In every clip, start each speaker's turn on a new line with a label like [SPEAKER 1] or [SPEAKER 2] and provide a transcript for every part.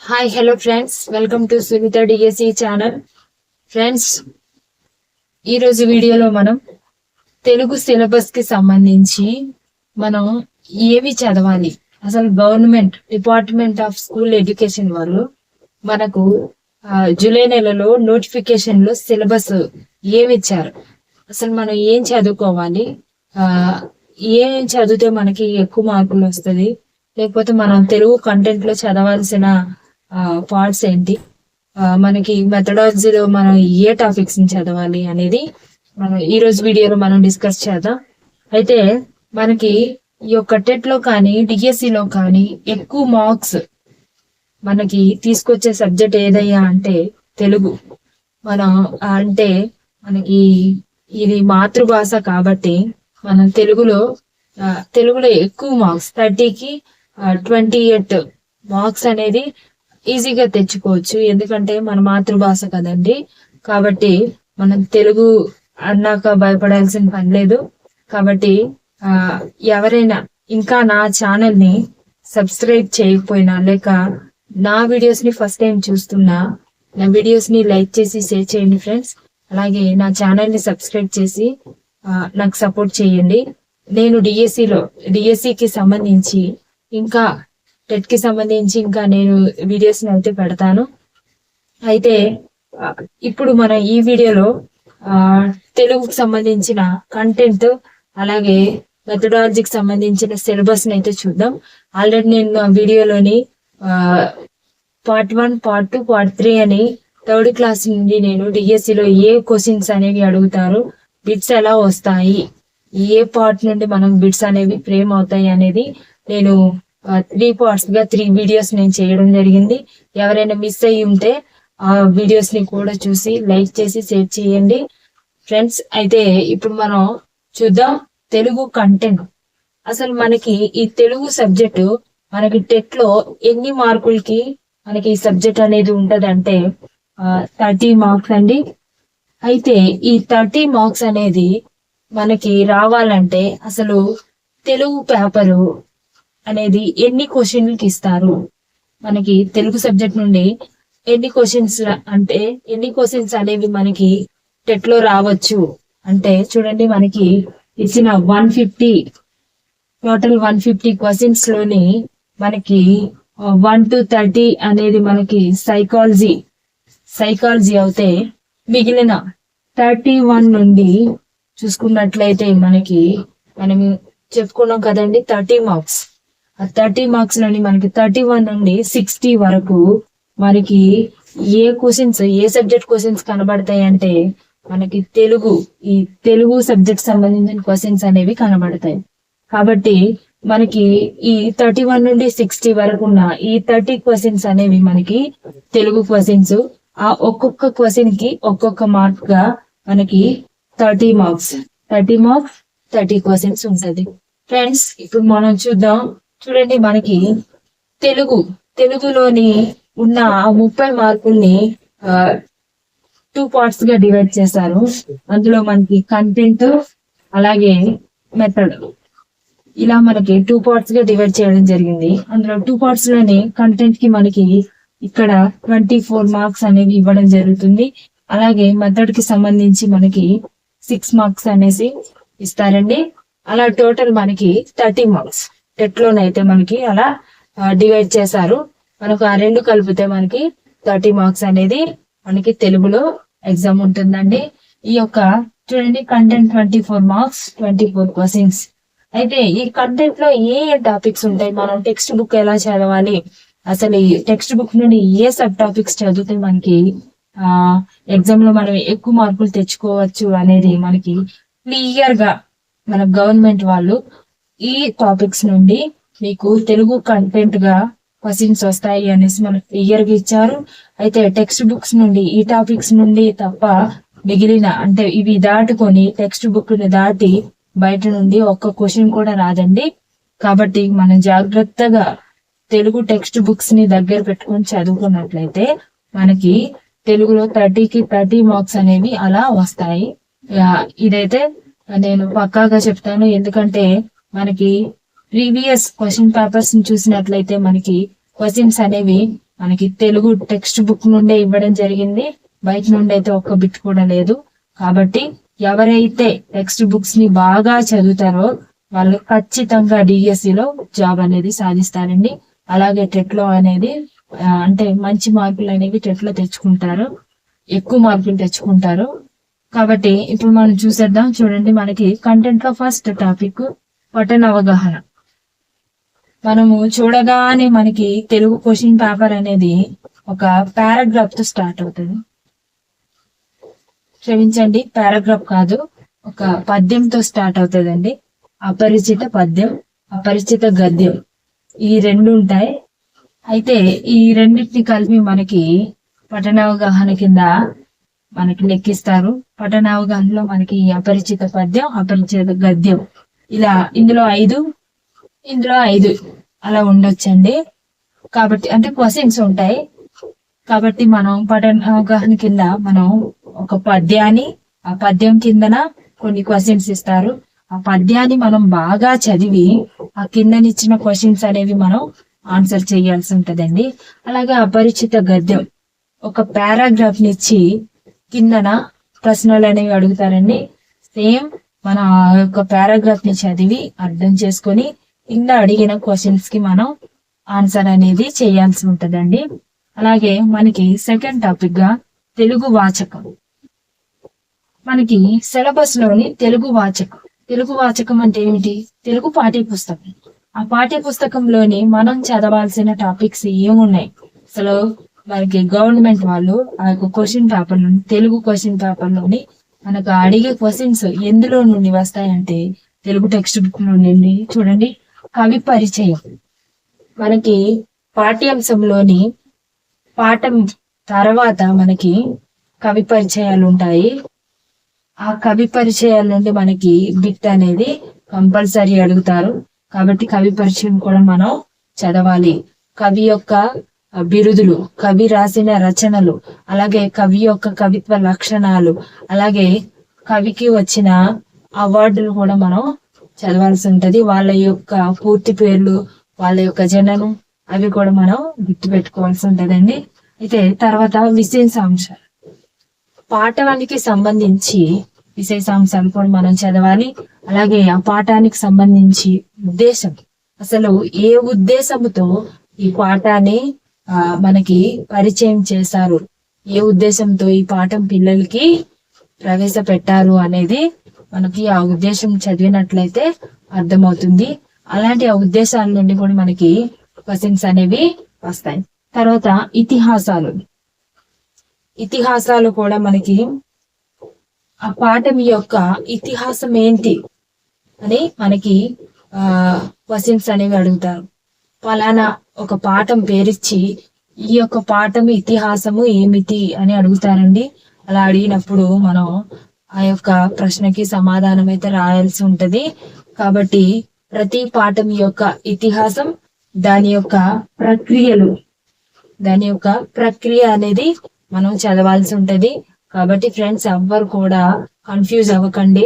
[SPEAKER 1] Hi hello friends, welcome to Sunitha DSC channel. Friends, ఈరోజు వీడియోలో మనం తెలుగు సిలబస్ కి సంబంధించి మనం ఏవి చదవాలి, అసలు government department of school education వాళ్ళు మనకు జూలై నెలలో నోటిఫికేషన్ లో సిలబస్ ఏమి ఇచ్చారు, అసలు మనం ఏం చదువుకోవాలి, ఏం చదివితే మనకి ఎక్కువ మార్కులు వస్తుంది, లేకపోతే మనం తెలుగు కంటెంట్ లో చదవాల్సిన పార్ట్స్ ఏంటి, మనకి మెథడాలజీలో మనం ఏ టాపిక్స్ ని చదవాలి అనేది మనం ఈ రోజు వీడియోలో మనం డిస్కస్ చేద్దాం. అయితే మనకి ఈ యొక్క టెట్ లో కానీ డిఎస్సిలో కానీ ఎక్కువ మార్క్స్ మనకి తీసుకొచ్చే సబ్జెక్ట్ ఏదయ్యా అంటే తెలుగు. మనం అంటే మనకి ఇది మాతృభాష కాబట్టి మనం తెలుగులో ఎక్కువ మార్క్స్ 30కి 28 మార్క్స్ అనేది ఈజీగా తెచ్చుకోవచ్చు. ఎందుకంటే మన మాతృభాష కదండి, కాబట్టి మనం తెలుగు అన్నాక భయపడాల్సిన పని లేదు. కాబట్టి ఎవరైనా ఇంకా నా ఛానల్ ని సబ్స్క్రైబ్ చేయకపోయినా, లేక నా వీడియోస్ ని ఫస్ట్ టైం చూస్తున్నా, నా వీడియోస్ ని లైక్ చేసి షేర్ చేయండి ఫ్రెండ్స్. అలాగే నా ఛానల్ ని సబ్స్క్రైబ్ చేసి నాకు సపోర్ట్ చేయండి. నేను డిఎస్సికి సంబంధించి ఇంకా టెట్ కి సంబంధించి ఇంకా నేను వీడియోస్ అయితే పెడతాను. అయితే ఇప్పుడు మనం ఈ వీడియోలో తెలుగుకు సంబంధించిన కంటెంట్ అలాగే మెథడాలజీకి సంబంధించిన సిలబస్ అయితే చూద్దాం. ఆల్రెడీ నేను వీడియోలోని పార్ట్ 1, పార్ట్ 2, పార్ట్ 3 అని 3rd క్లాస్ నుండి నేను డిఎస్సిలో ఏ క్వశ్చన్స్ అనేవి అడుగుతారు, బిట్స్ ఎలా వస్తాయి, ఏ పార్ట్ నుండి మనం బిట్స్ అనేవి ఫ్రేమ్ అవుతాయి అనేది నేను 3 పార్ట్స్ గా 3 వీడియోస్ నేను చేయడం జరిగింది. ఎవరైనా మిస్ అయ్యి ఉంటే ఆ వీడియోస్ ని కూడా చూసి లైక్ చేసి షేర్ చేయండి ఫ్రెండ్స్. అయితే ఇప్పుడు మనం చూద్దాం తెలుగు కంటెంట్. అసలు మనకి ఈ తెలుగు సబ్జెక్టు మనకి టెట్ లో ఎన్ని మార్కులకి మనకి ఈ సబ్జెక్ట్ అనేది ఉంటదంటే 30 మార్క్స్ అండి. అయితే ఈ 30 మార్క్స్ అనేది మనకి రావాలంటే అసలు తెలుగు పేపరు అనేది ఎన్ని క్వశ్చన్లకి ఇస్తారు, మనకి తెలుగు సబ్జెక్ట్ నుండి ఎన్ని క్వశ్చన్స్ అనేవి మనకి టెట్ లో రావచ్చు అంటే చూడండి, మనకి ఇచ్చిన 150 టోటల్ 150 క్వశ్చన్స్ లోని మనకి 1 to 30 అనేది మనకి సైకాలజీ అవుతే మిగిలిన 31 నుండి చూసుకున్నట్లయితే మనం చెప్పుకున్నాం కదండి 30 మార్క్స్. ఆ 30 మార్క్స్ నుండి మనకి 31 నుండి 60 వరకు మనకి ఏ సబ్జెక్ట్ క్వశ్చన్స్ కనబడతాయి అంటే మనకి ఈ తెలుగు సబ్జెక్ట్ సంబంధించిన క్వశ్చన్స్ అనేవి కనబడతాయి. కాబట్టి మనకి ఈ 31 నుండి 60 వరకు ఉన్న ఈ 30 క్వశ్చన్స్ అనేవి మనకి తెలుగు క్వశ్చన్స్. ఆ ఒక్కొక్క క్వశ్చన్ కి ఒక్కొక్క మార్క్ గా మనకి 30 మార్క్స్ 30 క్వశ్చన్స్ ఉంటది ఫ్రెండ్స్. ఇప్పుడు మనం చూడండి మనకి తెలుగులోని ఉన్న 30 మార్కుల్ని 2 పార్ట్స్ గా డివైడ్ చేశారు. అందులో మనకి కంటెంట్ అలాగే మెథడ్ ఇలా మనకి 2 పార్ట్స్ గా డివైడ్ చేయడం జరిగింది. అందులో 2 పార్ట్స్ లోని కంటెంట్ కి మనకి ఇక్కడ 24 మార్క్స్ అనేవి ఇవ్వడం జరుగుతుంది. అలాగే మెథడ్ కి సంబంధించి మనకి 6 మార్క్స్ అనేసి ఇస్తారండి. అలా టోటల్ మనకి 30 మార్క్స్ టెట్ లోనైతే మనకి అలా డివైడ్ చేశారు. మనకు ఆ రెండు కలిపితే మనకి 30 మార్క్స్ అనేది మనకి తెలుగులో ఎగ్జామ్ ఉంటుందండి. ఈ యొక్క చూడండి కంటెంట్ 24 మార్క్స్ 24 క్వశ్చన్స్. అయితే ఈ కంటెంట్ లో ఏ టాపిక్స్ ఉంటాయి, మనం టెక్స్ట్ బుక్ ఎలా చదవాలి, అసలు ఈ టెక్స్ట్ బుక్ నుండి ఏ సబ్ టాపిక్స్ చదివితే మనకి ఎగ్జామ్ లో మనం ఎక్కువ మార్కులు తెచ్చుకోవచ్చు అనేది మనకి క్లియర్ గా మన గవర్నమెంట్ వాళ్ళు ఈ టాపిక్స్ నుండి మీకు తెలుగు కంటెంట్ గా క్వశ్చన్స్ వస్తాయి అనేసి మనకు క్లియర్ గా ఇచ్చారు. అయితే టెక్స్ట్ బుక్స్ నుండి ఈ టాపిక్స్ నుండి తప్ప మిగిలిన అంటే ఇవి దాటుకొని టెక్స్ట్ బుక్ ని దాటి బయట నుండి ఒక్క క్వశ్చన్ కూడా రాదండి. కాబట్టి మనం జాగ్రత్తగా తెలుగు టెక్స్ట్ బుక్స్ ని దగ్గర పెట్టుకొని చదువుకున్నట్లయితే మనకి తెలుగులో 30కి 30 మార్క్స్ అనేవి అలా వస్తాయి. ఇదైతే నేను పక్కాగా చెప్తాను. ఎందుకంటే మనకి ప్రీవియస్ క్వశ్చన్ పేపర్స్ ని చూసినట్లయితే మనకి క్వశ్చన్స్ అనేవి మనకి తెలుగు టెక్స్ట్ బుక్ నుండే ఇవ్వడం జరిగింది. బయట నుండి అయితే ఒక్క బిట్ కూడా లేదు. కాబట్టి ఎవరైతే టెక్స్ట్ బుక్స్ ని బాగా చదువుతారో వాళ్ళు ఖచ్చితంగా డిఎస్సిలో జాబ్ అనేది సాధిస్తారండి. అలాగే టెట్ లో అనేది అంటే మంచి మార్కులు అనేవి టెట్ లో తెచ్చుకుంటారు, ఎక్కువ మార్కులు తెచ్చుకుంటారు. కాబట్టి ఇప్పుడు మనం చూసేద్దాం. చూడండి, మనకి కంటెంట్ లో ఫస్ట్ టాపిక్ పఠన అవగాహన. మనము చూడగానే మనకి తెలుగు క్వశ్చన్ పేపర్ అనేది ఒక పారాగ్రాఫ్ తో స్టార్ట్ అవుతుంది. క్షమించండి, పారాగ్రాఫ్ కాదు, ఒక పద్యంతో స్టార్ట్ అవుతుందండి. అపరిచిత పద్యం, అపరిచిత గద్యం, ఈ రెండు ఉంటాయి. అయితే ఈ రెండింటిని కలిపి మనకి పఠనావగాహన కింద మనకి లెక్కిస్తారు. పఠనావగాహనలో మనకి అపరిచిత పద్యం, అపరిచిత గద్యం, ఇలా ఇందులో 5, ఇందులో 5 అలా ఉండొచ్చండి. కాబట్టి అంటే క్వశ్చన్స్ ఉంటాయి. కాబట్టి మనం పఠనావగాహన కింద మనం ఒక పద్యాన్ని, ఆ పద్యం కిందన కొన్ని క్వశ్చన్స్ ఇస్తారు. ఆ పద్యాన్ని మనం బాగా చదివి ఆ కిందనిచ్చిన క్వశ్చన్స్ అనేవి మనం ఆన్సర్ చేయాల్సి ఉంటదండి. అలాగే అపరిచిత గద్యం ఒక పారాగ్రాఫ్ నిచ్చి కిందన ప్రశ్నలు అనేవి అడుగుతారండి. సేమ్ మన ఆ యొక్క పారాగ్రాఫ్ ని చదివి అర్థం చేసుకొని కింద అడిగిన క్వశ్చన్స్ కి మనం ఆన్సర్ అనేది చేయాల్సి ఉంటదండి. అలాగే మనకి సెకండ్ టాపిక్ గా తెలుగు వాచకం. మనకి సిలబస్ లోని తెలుగు వాచకం. తెలుగు వాచకం అంటే ఏమిటి? తెలుగు పాఠ్య పుస్తకం. ఆ పాఠ్య పుస్తకంలోని మనం చదవాల్సిన టాపిక్స్ ఏమున్నాయి? అసలు మనకి గవర్నమెంట్ వాళ్ళు ఆ యొక్క క్వశ్చన్ పేపర్ నుండి, తెలుగు క్వశ్చన్ పేపర్ లోని మనకు అడిగే క్వశ్చన్స్ ఎందులో నుండి వస్తాయంటే తెలుగు టెక్స్ట్ బుక్ నుండి. చూడండి, కవి పరిచయం. మనకి పాఠ్యాంశంలోని పాఠం తర్వాత మనకి కవి పరిచయాలు ఉంటాయి. ఆ కవి పరిచయాల నుండి మనకి బిట్ అనేది కంపల్సరీ అడుగుతారు. కాబట్టి కవి పరిచయం కూడా మనం చదవాలి. కవి యొక్క బిరుదులు, కవి రాసిన రచనలు, అలాగే కవి యొక్క కవిత్వ లక్షణాలు, అలాగే కవికి వచ్చిన అవార్డులు కూడా మనం చదవాల్సి ఉంటది. వాళ్ళ యొక్క పూర్తి పేర్లు, వాళ్ళ యొక్క జననం, అవి కూడా మనం గుర్తు పెట్టుకోవాల్సి ఉంటదండి. అయితే తర్వాత విశేషాంశాలు. పాఠానికి సంబంధించి విశేషాంశాలు కూడా మనం చదవాలి. అలాగే ఆ పాఠానికి సంబంధించి ఉద్దేశం, అసలు ఏ ఉద్దేశంతో ఈ పాఠాన్ని మనకి పరిచయం చేశారు, ఏ ఉద్దేశంతో ఈ పాఠం పిల్లలకి ప్రవేశపెట్టారు అనేది మనకి ఆ ఉద్దేశం చదివినట్లయితే అర్థమవుతుంది. అలాంటి ఆ ఉద్దేశాల నుండి కూడా మనకి క్వశ్చన్స్ అనేవి వస్తాయి. తర్వాత ఇతిహాసాలు. ఇతిహాసాలు కూడా మనకి ఆ పాఠం యొక్క ఇతిహాసం ఏంటి అని మనకి క్వశ్చన్స్ అనేవి అడుగుతారు. ఫలానా ఒక పాఠం పేరిచ్చి ఈ యొక్క పాఠం ఇతిహాసము ఏమిటి అని అడుగుతారండి. అలా అడిగినప్పుడు మనం ఆ యొక్క ప్రశ్నకి సమాధానం అయితే రాయాల్సి ఉంటది. కాబట్టి ప్రతి పాఠం యొక్క ఇతిహాసం, దాని యొక్క ప్రక్రియలు, దాని యొక్క ప్రక్రియ అనేది మనం చదవాల్సి ఉంటది. కాబట్టి ఫ్రెండ్స్, ఎవ్వరు కూడా కన్ఫ్యూజ్ అవ్వకండి,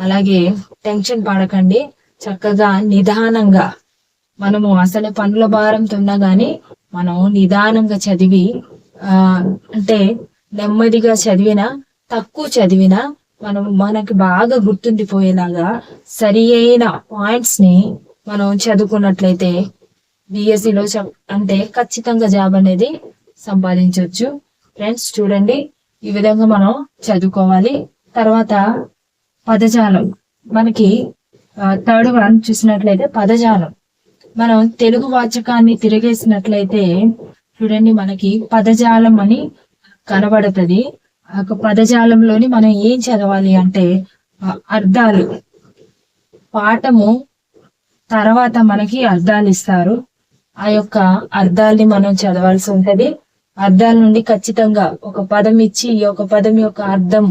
[SPEAKER 1] అలాగే టెన్షన్ పడకండి. చక్కగా నిదానంగా మనము అసలు పనుల భారంతో ఉన్నా గానీ మనం నిదానంగా చదివి అంటే నెమ్మదిగా చదివినా, తక్కువ చదివినా మనకి బాగా గుర్తుండిపోయేలాగా సరి అయిన పాయింట్స్ ని మనం చదువుకున్నట్లయితే బిఎస్సిలో అంటే ఖచ్చితంగా జాబ్ అనేది సంపాదించవచ్చు. ఫ్రెండ్స్ చూడండి, ఈ విధంగా మనం చదువుకోవాలి. తర్వాత పదజాలం. మనకి థర్డ్ వన్ చూసినట్లయితే పదజాలం. మనం తెలుగు వాచకాన్ని తిరిగేసినట్లయితే చూడండి, మనకి పదజాలం అని కనబడుతుంది. ఆ పదజాలంలోని మనం ఏం చదవాలి అంటే అర్థాలు. పాఠము తర్వాత మనకి అర్థాలు ఇస్తారు. ఆ యొక్క అర్థాల్ని మనం చదవాల్సి ఉంటది. అర్థాల నుండి ఖచ్చితంగా ఒక పదం ఇచ్చి ఈ యొక్క పదం యొక్క అర్థం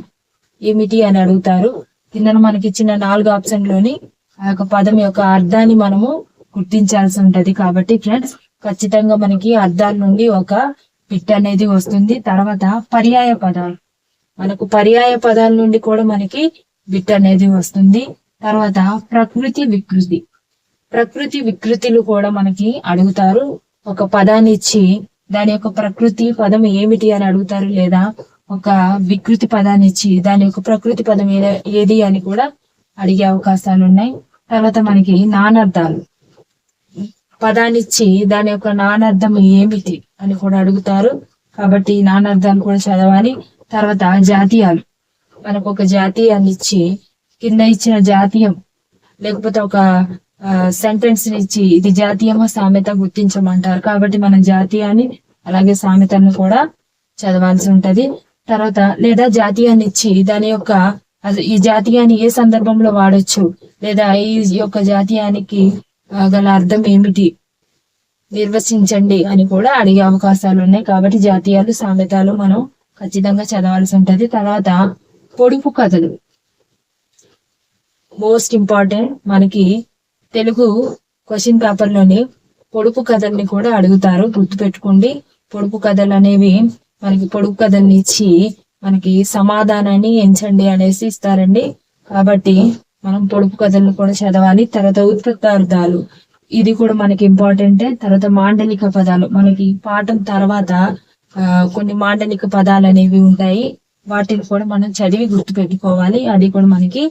[SPEAKER 1] ఏమిటి అని అడుగుతారు. కింద మనకి ఇచ్చిన 4 ఆప్షన్లోని ఆ యొక్క పదం యొక్క అర్థాన్ని మనము గుర్తించాల్సి ఉంటది. కాబట్టి ఫ్రెండ్స్, ఖచ్చితంగా మనకి అర్థాల నుండి ఒక బిట్ అనేది వస్తుంది. తర్వాత పర్యాయ పదాలు. మనకు పర్యాయ పదాల నుండి కూడా మనకి బిట్ అనేది వస్తుంది. తర్వాత ప్రకృతి వికృతి. ప్రకృతి వికృతిలు కూడా మనకి అడుగుతారు. ఒక పదాన్ని ఇచ్చి దాని యొక్క ప్రకృతి పదం ఏమిటి అని అడుగుతారు, లేదా ఒక వికృతి పదాన్ని ఇచ్చి దాని యొక్క ప్రకృతి పదం ఏది అని కూడా అడిగే అవకాశాలు ఉన్నాయి. తర్వాత మనకి నానార్థాలు, పదాన్నిచ్చి దాని యొక్క నానార్థం ఏమిటి అని కూడా అడుగుతారు, కాబట్టి నానార్థాలు కూడా చదవాలి. తర్వాత జాతీయాలు, మనకు ఒక జాతీయాన్ని ఇచ్చి కింద ఇచ్చిన జాతీయం లేకపోతే ఒక సెంటెన్స్ ఇచ్చి ఇది జాతీయమా సామెత గుర్తించమంటారు, కాబట్టి మనం జాతీయాన్ని అలాగే సామెతను కూడా చదవాల్సి ఉంటది. తర్వాత లేదా జాతీయాన్ని ఇచ్చి దాని యొక్క ఈ జాతీయాన్ని ఏ సందర్భంలో వాడొచ్చు, లేదా ఈ యొక్క జాతీయానికి గల అర్థం ఏమిటి నిర్వచించండి అని కూడా అడిగే అవకాశాలు ఉన్నాయి. కాబట్టి జాతీయాలు సామెతలు మనం ఖచ్చితంగా చదవాల్సి ఉంటది. తర్వాత పొడుపు కథలు మోస్ట్ ఇంపార్టెంట్. మనకి తెలుగు క్వశ్చన్ పేపర్ లోని పొడుపు కథల్ని కూడా అడుగుతారు, గుర్తుపెట్టుకోండి. పొడుపు కథలు అనేవి మనకి పొడుపు కథల్ని ఇచ్చి మనకి సమాధానాన్ని ఎంచండి అనేసి ఇస్తారండి, కాబట్టి మనం పొడుపు కథలను కూడా చదవాలి. తర్వాత ఉత్పత్తార్థాలు, ఇది కూడా మనకి ఇంపార్టెంటే. తర్వాత మాండలిక పదాలు, మనకి పాఠం తర్వాత కొన్ని మాండలిక పదాలు అనేవి ఉంటాయి, వాటిని కూడా మనం చదివి గుర్తు పెట్టుకోవాలి, అది కూడా మనకి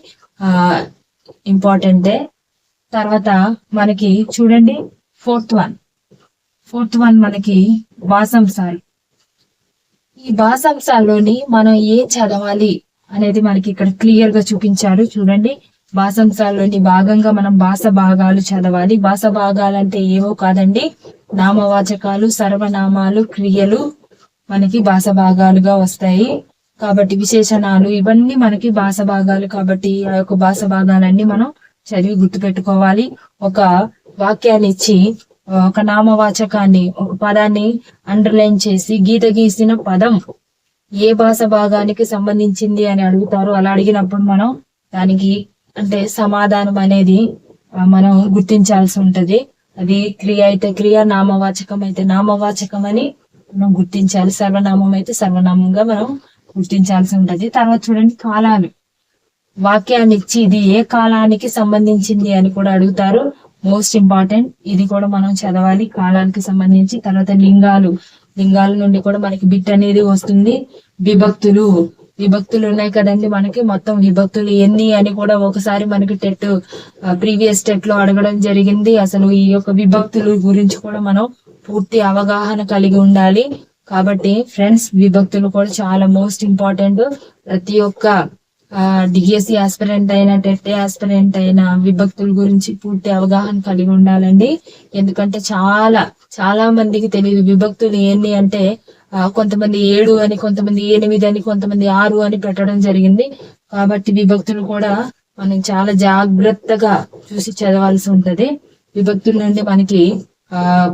[SPEAKER 1] ఇంపార్టెంటే. తర్వాత మనకి చూడండి ఫోర్త్ వన్ మనకి భాషాంశాలు. ఈ భాషాంశాల్లోని మనం ఏం చదవాలి అనేది మనకి ఇక్కడ క్లియర్ గా చూపించారు. చూడండి, భాషాంశాల్లోని భాగంగా మనం భాష భాగాలు చదవాలి. భాష భాగాలు అంటే ఏవో కాదండి, నామవాచకాలు, సర్వనామాలు, క్రియలు మనకి భాష భాగాలుగా వస్తాయి. కాబట్టి విశేషణాలు ఇవన్నీ మనకి భాష భాగాలు, కాబట్టి ఆ యొక్క భాష భాగాలన్నీ మనం చదివి గుర్తుపెట్టుకోవాలి. ఒక వాక్యాన్ని ఇచ్చి ఒక నామవాచకాన్ని, ఒక పదాన్ని అండర్లైన్ చేసి గీత గీసిన పదం ఏ భాష భాగానికి సంబంధించింది అని అడుగుతారు. అలా అడిగినప్పుడు మనం దానికి అంటే సమాధానం అనేది మనం గుర్తించాల్సి ఉంటది. అది క్రియ అయితే క్రియ, నామవాచకం అయితే నామవాచకం అని మనం గుర్తించాలి, సర్వనామం అయితే సర్వనామంగా మనం గుర్తించాల్సి ఉంటది. తర్వాత చూడండి కాలాలు, వాక్యాన్ని ఇచ్చి ఇది ఏ కాలానికి సంబంధించింది అని కూడా అడుగుతారు, మోస్ట్ ఇంపార్టెంట్, ఇది కూడా మనం చదవాలి కాలానికి సంబంధించి. తర్వాత లింగాల నుండి కూడా మనకి బిట్ అనేది వస్తుంది. విభక్తులు ఉన్నాయి కదండి, మనకి మొత్తం విభక్తులు ఎన్ని అని కూడా ఒకసారి మనకి ప్రీవియస్ టెట్ లో అడగడం జరిగింది. అసలు ఈ యొక్క విభక్తులు గురించి కూడా మనం పూర్తి అవగాహన కలిగి ఉండాలి. కాబట్టి ఫ్రెండ్స్, విభక్తులు కూడా చాలా మోస్ట్ ఇంపార్టెంట్. ప్రతి ఒక్క డిఎస్సి ఆస్పిరెంట్ అయినా టెట్ ఆస్పిరెంట్ అయినా విభక్తుల గురించి పూర్తి అవగాహన కలిగి ఉండాలండి. ఎందుకంటే చాలా మందికి తెలియదు విభక్తులు ఏంటి అంటే, కొంతమంది 7 అని, కొంతమంది 8 అని, కొంతమంది 6 అని పెట్టడం జరిగింది. కాబట్టి విభక్తులు కూడా మనం చాలా జాగ్రత్తగా చూసి చదవాల్సి ఉంటది. విభక్తుల నుండి మనకి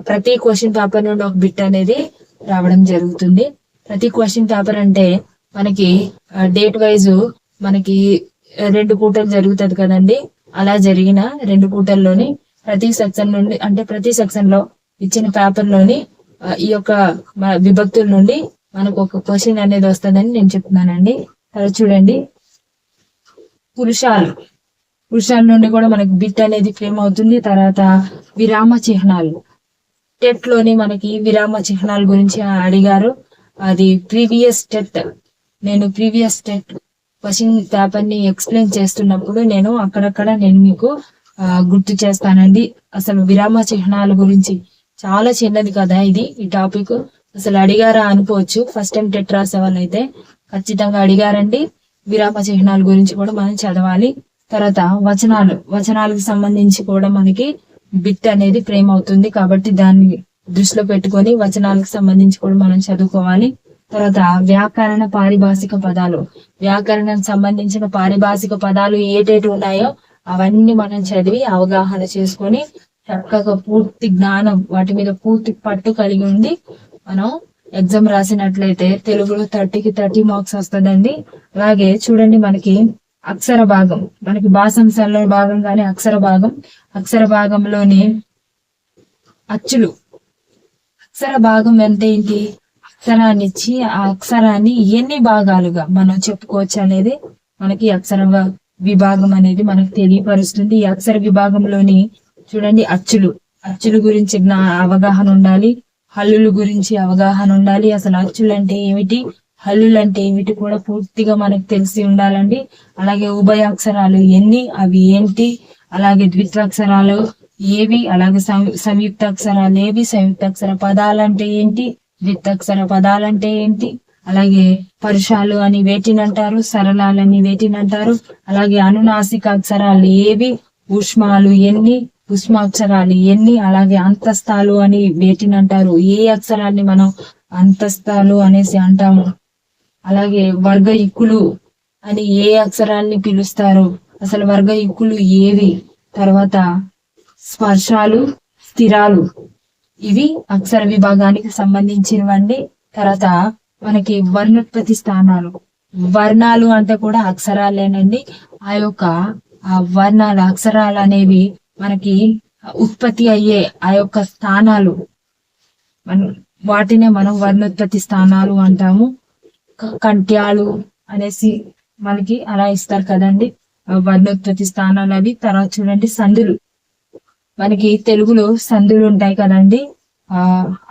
[SPEAKER 1] ప్రతి క్వశ్చన్ పేపర్ నుండి ఒక బిట్ అనేది రావడం జరుగుతుంది. ప్రతి క్వశ్చన్ పేపర్ అంటే మనకి డేట్ వైజ్ మనకి 2 పూటలు జరుగుతుంది కదండి. అలా జరిగిన 2 పూటల్లోని ప్రతి సెక్షన్ నుండి, అంటే ప్రతి సెక్షన్ లో ఇచ్చిన పేపర్ లోని ఈ యొక్క విభక్తుల నుండి మనకు ఒక క్వశ్చన్ అనేది వస్తుందని నేను చెప్తున్నానండి. తర్వాత చూడండి పురుషాల నుండి కూడా మనకి బిట్ అనేది ఫ్రేమ్ అవుతుంది. తర్వాత విరామ చిహ్నాలు, టెట్ లోని మనకి విరామ చిహ్నాల గురించి అడిగారు. అది ప్రీవియస్ టెట్ క్వశ్చన్ పేపర్ ని ఎక్స్ప్లెయిన్ చేస్తున్నప్పుడు నేను అక్కడక్కడ మీకు గుర్తు చేస్తానండి. అసలు విరామ చిహ్నాల గురించి చాలా చిన్నది కదా ఈ టాపిక్, అసలు అడిగారా అనుకోవచ్చు. ఫస్ట్ టైం టెట్ రాసే వాళ్ళైతే ఖచ్చితంగా అడిగారండి. విరామ చిహ్నాల గురించి కూడా మనం చదవాలి. తర్వాత వచనాలకు సంబంధించి కూడా మనకి బిట్ అనేది ఫ్రేమ్ అవుతుంది, కాబట్టి దాన్ని దృష్టిలో పెట్టుకొని వచనాలకు సంబంధించి కూడా మనం చదువుకోవాలి. తర్వాత వ్యాకరణ పారిభాషిక పదాలు, వ్యాకరణం సంబంధించిన పారిభాషిక పదాలు ఏటేటి ఉన్నాయో అవన్నీ మనం చదివి అవగాహన చేసుకొని చక్కగా పూర్తి జ్ఞానం, వాటి మీద పూర్తి పట్టు కలిగి ఉండి మనం ఎగ్జామ్ రాసినట్లయితే తెలుగులో 30కి 30 మార్క్స్ వస్తుందండి. అలాగే చూడండి మనకి అక్షర భాగం, మనకి భాషాంశాల్లో భాగంగానే అక్షర భాగంలోని అచ్చులు. అక్షర భాగం అంటే ఏంటి, అక్షరాన్ని ఇచ్చి ఆ అక్షరాన్ని ఎన్ని భాగాలుగా మనం చెప్పుకోవచ్చు అనేది మనకి అక్షర విభాగం అనేది మనకు తెలియపరుస్తుంది. ఈ అక్షర విభాగంలోని చూడండి అచ్చులు గురించి అవగాహన ఉండాలి. హల్లుల గురించి అవగాహన ఉండాలి. అసలు అచ్చులు అంటే ఏమిటి, హల్లులు అంటే ఏమిటి కూడా పూర్తిగా మనకు తెలిసి ఉండాలండి. అలాగే ఉభయాక్షరాలు ఎన్ని, అవి ఏంటి, అలాగే ద్విత్వాక్షరాలు ఏవి, అలాగే సంయుక్తాక్షరాలు ఏవి, సంయుక్తాక్షర పదాలంటే ఏంటి, ద్విత్వాక్షర పదాలంటే ఏంటి, అలాగే పరుషాలు అని వేటిని అంటారు, సరళాలని వేటిని అంటారు, అలాగే అనునాసిక అక్షరాలు ఏవి, ఉష్మాలు ఎన్ని, ఉష్మాక్షరాలు ఎన్ని, అలాగే అంతస్తాలు అని వేటిని అంటారు, ఏ అక్షరాన్ని మనం అంతస్తాలు అనేసి అంటాము, అలాగే వర్గ ఇక్కులు అని ఏ అక్షరాన్ని పిలుస్తారు, అసలు వర్గ ఇక్కులు ఏవి, తర్వాత స్పర్శాలు, స్థిరాలు, ఇవి అక్షర విభాగానికి సంబంధించినవండి. తర్వాత మనకి వర్ణోత్పత్తి స్థానాలు, వర్ణాలు అంటే కూడా అక్షరాలేనండి. ఆ వర్ణాలు, అక్షరాలు అనేవి మనకి ఉత్పత్తి అయ్యే ఆ యొక్క స్థానాలు, వాటినే మనం వర్ణోత్పత్తి స్థానాలు అంటాము. కంట్యాలు అనేసి మనకి అలా ఇస్తారు కదండి, వర్ణోత్పత్తి స్థానాలు అవి. తర్వాత చూడండి సందులు, మనకి తెలుగులో సందులు ఉంటాయి కదండి,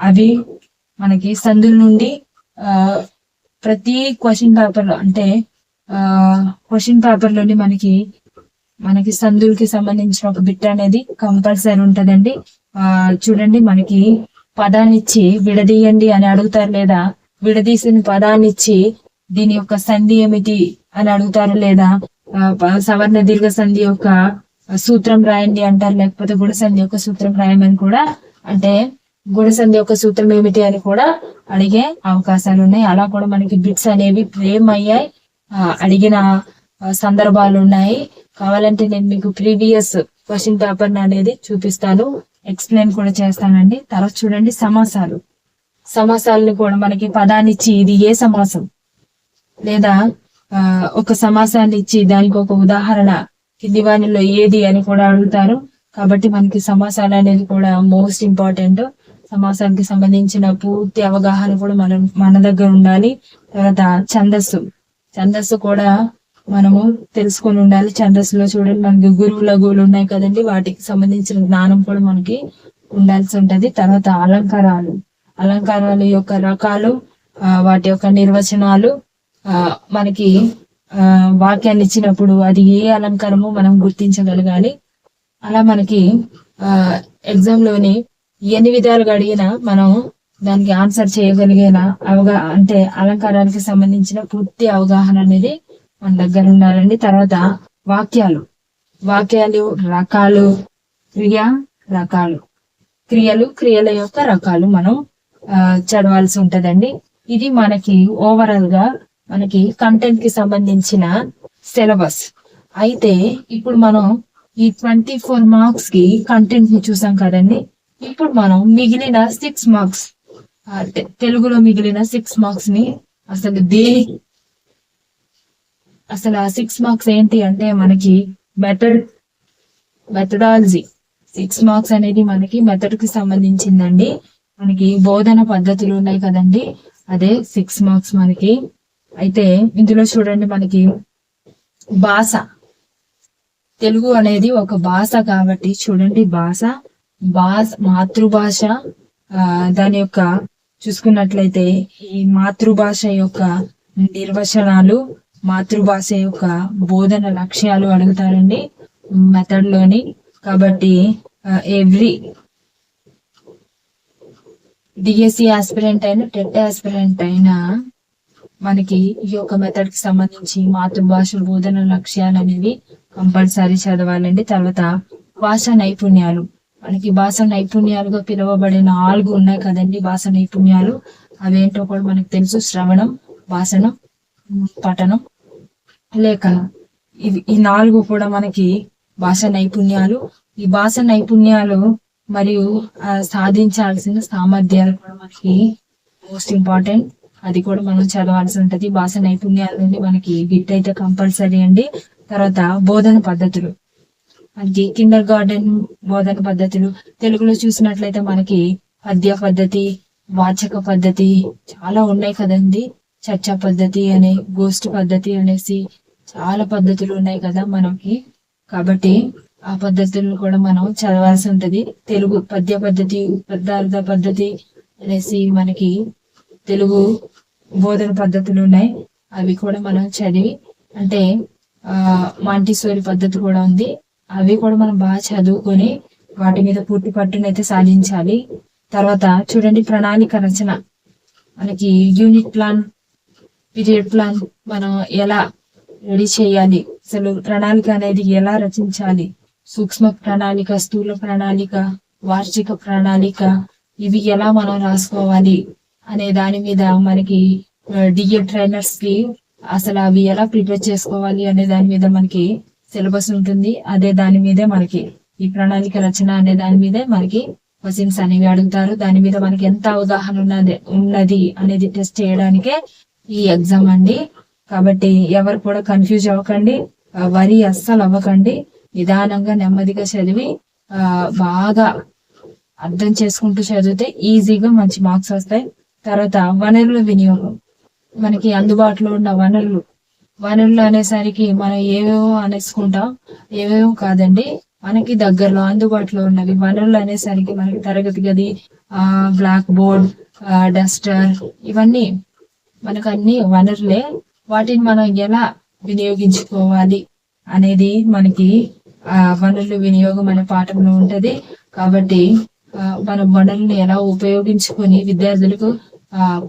[SPEAKER 1] అవి మనకి సందుల నుండి ప్రతి క్వశ్చన్ పేపర్ లో అంటే క్వశ్చన్ పేపర్ లోని మనకి సందులకి సంబంధించిన ఒక బిట్ అనేది కంపల్సరీ ఉంటదండి. చూడండి, మనకి పదాన్ని ఇచ్చి విడదీయండి అని అడుగుతారు, లేదా విడదీసిన పదాన్ని ఇచ్చి దీని యొక్క సంధి ఏమిటి అని అడుగుతారు, లేదా సవర్ణ దీర్ఘ సంధి యొక్క సూత్రం రాయండి అంటారు, లేకపోతే గుణ సంధి యొక్క సూత్రం రాయమని కూడా, అంటే గుణ సంధి యొక్క సూత్రం ఏమిటి అని కూడా అడిగే అవకాశాలు ఉన్నాయి. అలా కూడా మనకి బిట్స్ అనేవి ఫ్రేమ్ అయ్యాయి, అడిగిన సందర్భాలు ఉన్నాయి. కావాలంటే నేను మీకు ప్రీవియస్ క్వశ్చన్ పేపర్ అనేది చూపిస్తాను, ఎక్స్ప్లెయిన్ కూడా చేస్తానండి. తర్వాత చూడండి సమాసాలను కూడా మనకి పదాన్ని ఇచ్చి ఇది ఏ సమాసం, లేదా ఒక సమాసాన్ని ఇచ్చి దానికి ఒక ఉదాహరణ కింది వానిలో ఏది అని కూడా అడుగుతారు. కాబట్టి మనకి సమాసాలు అనేది కూడా మోస్ట్ ఇంపార్టెంట్. సమాసానికి సంబంధించిన పూర్తి అవగాహన కూడా మన దగ్గర ఉండాలి. తర్వాత ఛందస్సు కూడా మనము తెలుసుకొని ఉండాలి. ఛందస్సులో చూడండి, మనకి గురువు లఘువులు ఉన్నాయి కదండి, వాటికి సంబంధించిన జ్ఞానం కూడా మనకి ఉండాల్సి ఉంటది. తర్వాత అలంకారాల యొక్క రకాలు, వాటి యొక్క నిర్వచనాలు, మనకి వాక్యాన్ని ఇచ్చినప్పుడు అది ఏ అలంకారమో మనం గుర్తించగలగాలి. అలా మనకి ఎగ్జామ్ లోని ఎన్ని విధాలుగా అడిగినా మనం దానికి ఆన్సర్ చేయగలిగేలా అంటే అలంకారానికి సంబంధించిన పూర్తి అవగాహన అనేది మన దగ్గర ఉండాలండి. తర్వాత వాక్యాలు రకాలు, క్రియల యొక్క రకాలు మనం చదవాల్సి ఉంటదండి. ఇది మనకి ఓవరాల్ గా మనకి కంటెంట్ కి సంబంధించిన సిలబస్. అయితే ఇప్పుడు మనం ఈ 24 మార్క్స్ కి కంటెంట్ ని చూసాం కదండి. ఇప్పుడు మనం మిగిలిన 6 మార్క్స్, తెలుగులో మిగిలిన 6 మార్క్స్ ని అసలు ఆ 6 మార్క్స్ ఏంటి అంటే మనకి మెథడాలజీ 6 మార్క్స్ అనేది మనకి మెథడ్ కి సంబంధించిందండి. మనకి బోధన పద్ధతులు ఉన్నాయి కదండి, అదే 6 మార్క్స్ మనకి. అయితే ఇందులో చూడండి, మనకి భాష, తెలుగు అనేది ఒక భాష కాబట్టి చూడండి, మాతృభాష, దాని యొక్క చూసుకున్నట్లయితే ఈ మాతృభాష యొక్క నిర్వచనాలు, మాతృభాష యొక్క బోధన లక్ష్యాలు అడుగుతారండి మెథడ్ లోని. కాబట్టి ఎవ్రీ డిఎస్సి ఆస్పిరెంట్ అయినా టెట్ ఆస్పిరెంట్ అయినా మనకి ఈ యొక్క మెథడ్ కి సంబంధించి మాతృభాష బోధన లక్ష్యాలు అనేవి కంపల్సరీ చదవాలండి. తర్వాత భాషా నైపుణ్యాలు, మనకి భాషా నైపుణ్యాలుగా పిలువబడే 4 ఉన్నాయి కదండి భాషా నైపుణ్యాలు. అవేంటో కూడా మనకు తెలుసు: శ్రవణం, భాషణం, పఠనం, లేఖనం. ఈ 4 కూడా మనకి భాషా నైపుణ్యాలు. ఈ భాషా నైపుణ్యాలు మరియు సాధించాల్సిన సామర్థ్యాలు కూడా మనకి మోస్ట్ ఇంపార్టెంట్, అది కూడా మనం చదవాల్సి ఉంటది. భాషా నైపుణ్యాల నుండి మనకి బిట్ అయితే కంపల్సరీ అండి. తర్వాత బోధన పద్ధతులు, మనకి కిండర్ గార్డెన్ బోధన పద్ధతులు తెలుగులో చూసినట్లయితే మనకి పద్య పద్ధతి, వాచక పద్ధతి చాలా ఉన్నాయి కదండి. చర్చా పద్ధతి అనే, గోష్ఠి పద్ధతి అనేసి చాలా పద్ధతులు ఉన్నాయి కదా మనకి. కాబట్టి ఆ పద్ధతులను కూడా మనం చదవాల్సి ఉంటది. తెలుగు పద్య పద్ధతి, పద్యార్థ పద్ధతి, అనేసి మనకి తెలుగు బోధన పద్ధతులు ఉన్నాయి. అవి కూడా మనం చదివి అంటే మాంటిసోరి పద్ధతి కూడా ఉంది. అవి కూడా మనం బాగా చదువుకొని వాటి మీద పూర్తి పట్టునైతే సాధించాలి. తర్వాత చూడండి, ప్రణాళిక రచన. మనకి యూనిట్ ప్లాన్, పీరియడ్ ప్లాన్ మనం ఎలా రెడీ చేయాలి, అసలు ప్రణాళిక అనేది ఎలా రచించాలి, సూక్ష్మ ప్రణాళిక, స్థూల ప్రణాళిక, వార్షిక ప్రణాళిక, ఇవి ఎలా మనం రాసుకోవాలి అనే దాని మీద మనకి డిఏ ట్రైనర్స్ కి అసలు అవి ఎలా ప్రిపేర్ చేసుకోవాలి అనే దాని మీద మనకి సిలబస్ ఉంటుంది. అదే దాని మీదే మనకి ఈ ప్రణాళిక రచన అనే దాని మీదే మనకి క్వశ్చన్స్ అనేవి అడుగుతారు. దాని మీద మనకి ఎంత అవగాహన ఉన్నది అనేది టెస్ట్ చేయడానికే ఈ ఎగ్జామ్ అండి. కాబట్టి ఎవరు కూడా కన్ఫ్యూజ్ అవ్వకండి, వరి అస్సలు అవ్వకండి. నిదానంగా నెమ్మదిగా చదివి బాగా అర్థం చేసుకుంటూ చదివితే ఈజీగా మంచి మార్క్స్ వస్తాయి. తర్వాత వనరుల వినియోగం. మనకి అందుబాటులో ఉన్న వనరులు అనేసరికి మనం ఏవేవో అనేసుకుంటాం, ఏవేవో కాదండి. మనకి దగ్గరలో అందుబాటులో ఉన్నవి వనరులు అనేసరికి మనకి తరగతి గది, బ్లాక్ బోర్డ్, డస్టర్, ఇవన్నీ మనకు అన్ని వనరులే. వాటిని మనం ఎలా వినియోగించుకోవాలి అనేది మనకి వనరుల వినియోగం అనే పాఠంలో ఉంటది. కాబట్టి మనం వనరులను ఎలా ఉపయోగించుకొని విద్యార్థులకు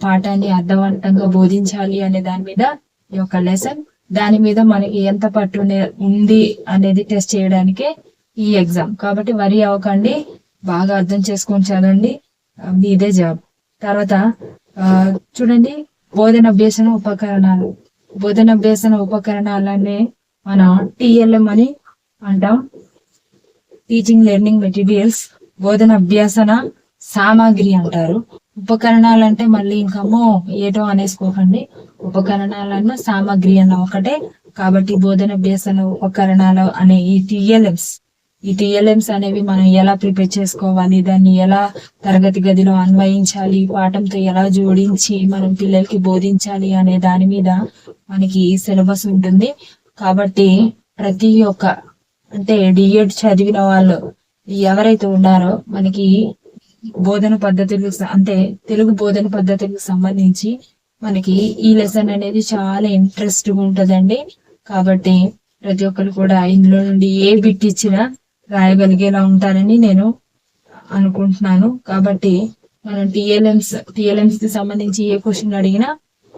[SPEAKER 1] పాఠాన్ని అర్థవంతంగా బోధించాలి అనే దాని మీద ఈ యొక్క లెసన్. దాని మీద మనకి ఎంత పట్టు ఉంది అనేది టెస్ట్ చేయడానికే ఈ ఎగ్జామ్. కాబట్టి వరి అవ్వకండి, బాగా అర్థం చేసుకొని చదవండి, మీదే జాబ్. తర్వాత చూడండి, బోధన అభ్యసన ఉపకరణాలు. బోధన అభ్యసన ఉపకరణాలనే మనం TLM అని అంటాం, టీచింగ్ లెర్నింగ్ మెటీరియల్స్. బోధన అభ్యాసన సామాగ్రి అంటారు. ఉపకరణాలంటే మళ్ళీ ఇంకమ్మో ఏటో అనేసుకోకండి, ఉపకరణాలన్న సామాగ్రి అన్న ఒకటే. కాబట్టి బోధన అభ్యాసన ఉపకరణాలు అనే ఈ టిఎల్ఎంస్ అనేవి మనం ఎలా ప్రిపేర్ చేసుకోవాలి, దాన్ని ఎలా తరగతి గదిలో అన్వయించాలి, పాఠంతో ఎలా జోడించి మనం పిల్లలకి బోధించాలి అనే దాని మీద మనకి సిలబస్ ఉంటుంది. కాబట్టి ప్రతి ఒక్క అంటే డిఎడ్ చదివిన వాళ్ళు ఎవరైతే ఉన్నారో మనకి బోధన పద్ధతులు అంటే తెలుగు బోధన పద్ధతులకు సంబంధించి మనకి ఈ లెసన్ అనేది చాలా ఇంట్రెస్ట్ గా ఉంటదండి. కాబట్టి ప్రతి ఒక్కరు కూడా ఇందులో నుండి ఏ బిట్ ఇచ్చినా రాయగలిగేలా ఉంటారని నేను అనుకుంటున్నాను. కాబట్టి మనం టిఎల్ఎంస్ కి సంబంధించి ఏ క్వశ్చన్ అడిగినా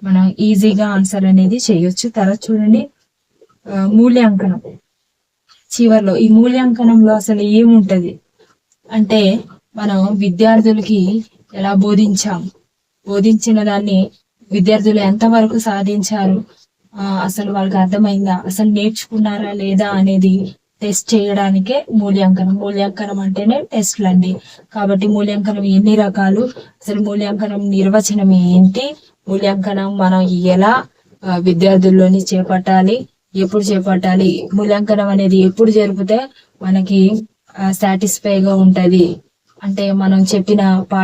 [SPEAKER 1] మనం ఈజీగా ఆన్సర్ అనేది చేయొచ్చు. తర్వాత చూడండి, మూల్యాంకనం. చివర్లో ఈ మూల్యాంకనంలో అసలు ఏముంటది అంటే మనం విద్యార్థులకి ఎలా బోధించిన దాన్ని విద్యార్థులు ఎంతవరకు సాధించారు, అసలు వాళ్ళకి అర్థమైందా, అసలు నేర్చుకున్నారా లేదా అనేది టెస్ట్ చేయడానికే మూల్యాంకనం అంటేనే టెస్ట్లు అండి. కాబట్టి మూల్యాంకనం ఎన్ని రకాలు, అసలు మూల్యాంకనం నిర్వచనం ఏంటి, మూల్యాంకనం మనం ఎలా విద్యార్థుల్లోని చేపట్టాలి, ఎప్పుడు చేపట్టాలి, మూల్యాంకనం అనేది ఎప్పుడు జరిపితే మనకి సాటిస్ఫైగా ఉంటది, అంటే మనం చెప్పిన